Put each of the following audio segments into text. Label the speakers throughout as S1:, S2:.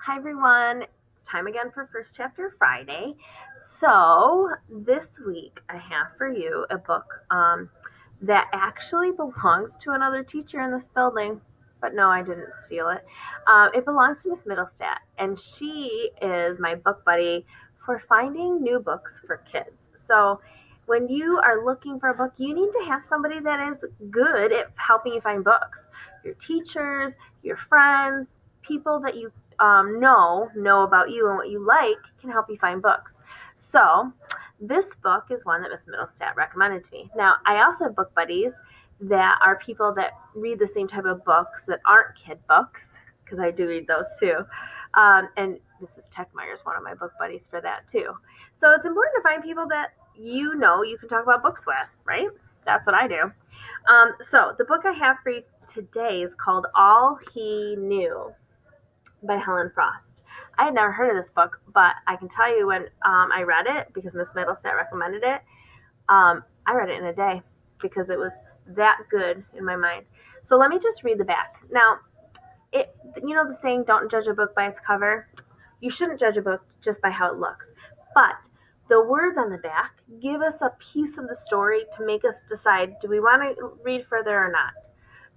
S1: Hi everyone, it's time again for First Chapter Friday. So this week I have for you a book that actually belongs to another teacher in this building, but no, I didn't steal it. It belongs to Miss Middlestat, and she is my book buddy for finding new books for kids. So when you are looking for a book, you need to have somebody that is good at helping you find books. Your teachers, your friends, people that you know about you and what you like can help you find books. So this book is one that Miss Middlestat recommended to me. Now, I also have book buddies that are people that read the same type of books that aren't kid books, because I do read those too. And Mrs. Techmeyer is one of my book buddies for that too. So it's important to find people that you know you can talk about books with, right? That's what I do. So the book I have for you today is called All He Knew by Helen Frost. I had never heard of this book, but I can tell you when I read it, because Miss Middlestat recommended it, I read it in a day because it was that good in my mind. So let me just read the back. Now, the saying, don't judge a book by its cover? You shouldn't judge a book just by how it looks. But the words on the back give us a piece of the story to make us decide, do we want to read further or not?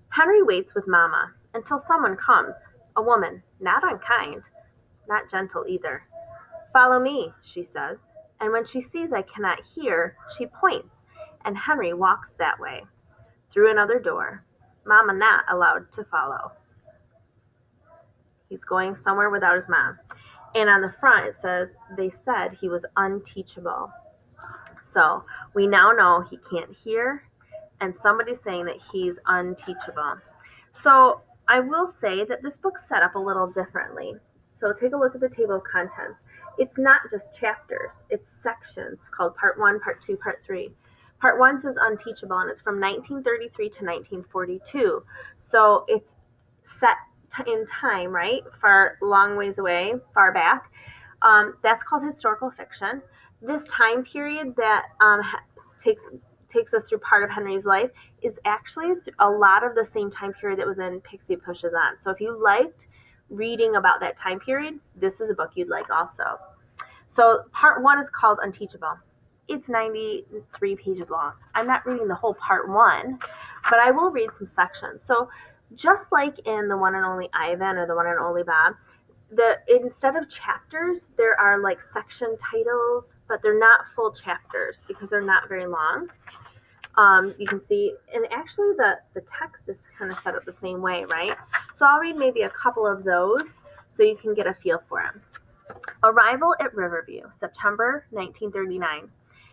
S1: Henry waits with Mama until someone comes, a woman, not unkind, not gentle either. Follow me, she says, and when she sees I cannot hear, she points, and Henry walks that way, through another door, Mama not allowed to follow. He's going somewhere without his mom. And on the front it says, they said he was unteachable. So we now know he can't hear, and somebody's saying that he's unteachable. So I will say that this book's set up a little differently. So take a look at the table of contents. It's not just chapters, it's sections called Part 1, Part 2, Part 3. Part 1 says unteachable, and it's from 1933 to 1942. So it's set in time, right? Far, long ways away, far back. That's called historical fiction. This time period that takes us through part of Henry's life is actually a lot of the same time period that was in Pixie Pushes On. So if you liked reading about that time period, this is a book you'd like also. So part 1 is called Unteachable. It's 93 pages long. I'm not reading the whole part 1, but I will read some sections. So just like in The One and Only Ivan or The One and Only Bob, instead of chapters, there are like section titles, but they're not full chapters because they're not very long. You can see, and actually the text is kind of set up the same way, right? So I'll read maybe a couple of those so you can get a feel for them. Arrival at Riverview, September 1939.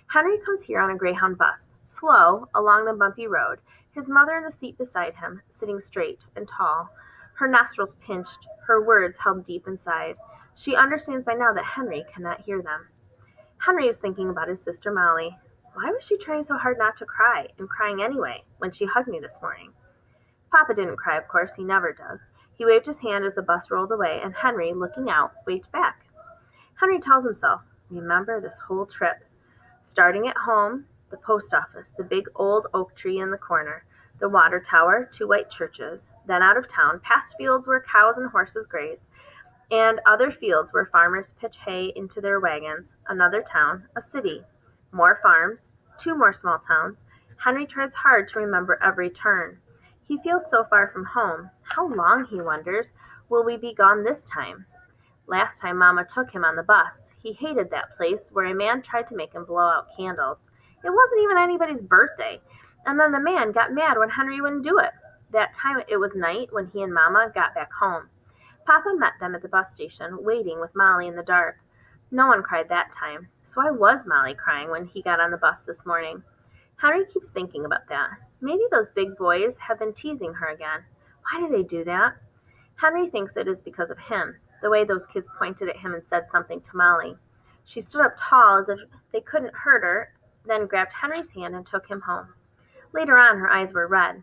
S1: Henry comes here on a Greyhound bus, slow, along the bumpy road, his mother in the seat beside him, sitting straight and tall, her nostrils pinched, her words held deep inside. She understands by now that Henry cannot hear them. Henry is thinking about his sister Molly. Why was she trying so hard not to cry, and crying anyway, when she hugged me this morning? Papa didn't cry, of course, he never does. He waved his hand as the bus rolled away, and Henry, looking out, waved back. Henry tells himself, remember this whole trip. Starting at home, the post office, the big old oak tree in the corner, the water tower, 2 white churches, then out of town, past fields where cows and horses graze, and other fields where farmers pitch hay into their wagons, another town, a city, more farms, 2 more small towns. Henry tries hard to remember every turn. He feels so far from home. How long, he wonders, will we be gone this time? Last time Mama took him on the bus, he hated that place where a man tried to make him blow out candles. It wasn't even anybody's birthday. And then the man got mad when Henry wouldn't do it. That time it was night when he and Mama got back home. Papa met them at the bus station, waiting with Molly in the dark. No one cried that time. So why was Molly crying when he got on the bus this morning? Henry keeps thinking about that. Maybe those big boys have been teasing her again. Why do they do that? Henry thinks it is because of him, the way those kids pointed at him and said something to Molly. She stood up tall as if they couldn't hurt her, then grabbed Henry's hand and took him home. Later on, her eyes were red.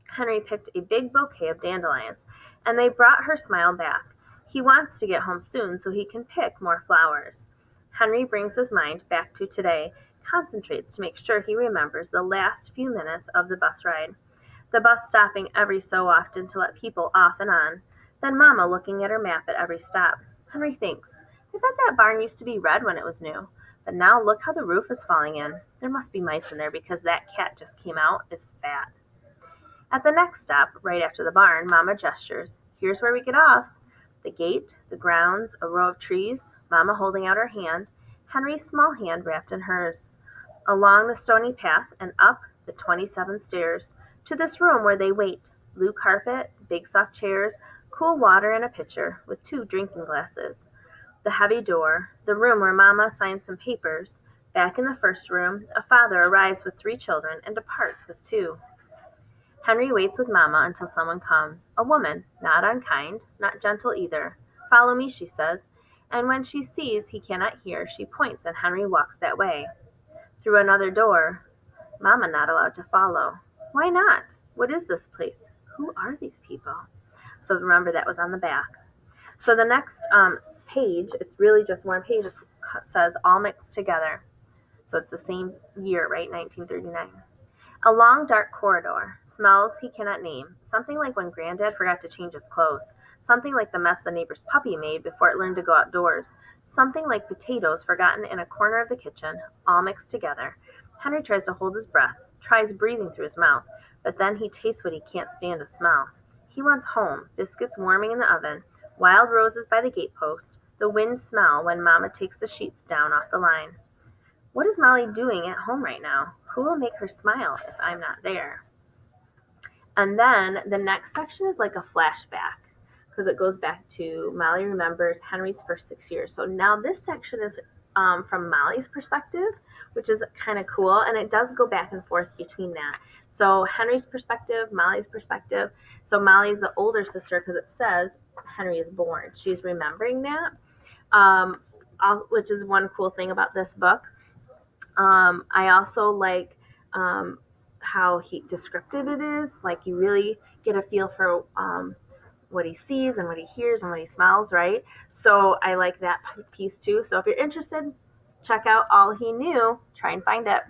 S1: Henry picked a big bouquet of dandelions, and they brought her smile back. He wants to get home soon so he can pick more flowers. Henry brings his mind back to today, concentrates to make sure he remembers the last few minutes of the bus ride. The bus stopping every so often to let people off and on. Then Mama looking at her map at every stop. Henry thinks, I bet that barn used to be red when it was new. But now look how the roof is falling in. There must be mice in there because that cat just came out is fat. At the next stop, right after the barn, Mama gestures. Here's where we get off. The gate, the grounds, a row of trees, Mama holding out her hand, Henry's small hand wrapped in hers. Along the stony path and up the 27 stairs, to this room where they wait. Blue carpet, big soft chairs, cool water in a pitcher with 2 drinking glasses. The heavy door, the room where Mama signs some papers. Back in the first room, a father arrives with 3 children and departs with 2. Henry waits with Mama until someone comes. A woman, not unkind, not gentle either. Follow me, she says, and when she sees he cannot hear, she points and Henry walks that way. Through another door, Mama not allowed to follow. Why not? What is this place? Who are these people? So remember, that was on the back. So the next page, it's really just one page, it says all mixed together. So it's the same year, right, 1939. A long, dark corridor, smells he cannot name, something like when Granddad forgot to change his clothes, something like the mess the neighbor's puppy made before it learned to go outdoors, something like potatoes forgotten in a corner of the kitchen, all mixed together. Henry tries to hold his breath, tries breathing through his mouth, but then he tastes what he can't stand to smell. He wants home, biscuits warming in the oven, wild roses by the gatepost, the wind smell when Mama takes the sheets down off the line. What is Molly doing at home right now? Who will make her smile if I'm not there? And then the next section is like a flashback because it goes back to Molly remembers Henry's first 6 years. So now this section is from Molly's perspective, which is kind of cool. And it does go back and forth between that. So Henry's perspective, Molly's perspective. So Molly's the older sister because it says Henry is born. She's remembering that, which is one cool thing about this book. I also like how descriptive it is. Like you really get a feel for what he sees and what he hears and what he smells, right? So I like that piece too. So if you're interested, check out All He Knew. Try and find it.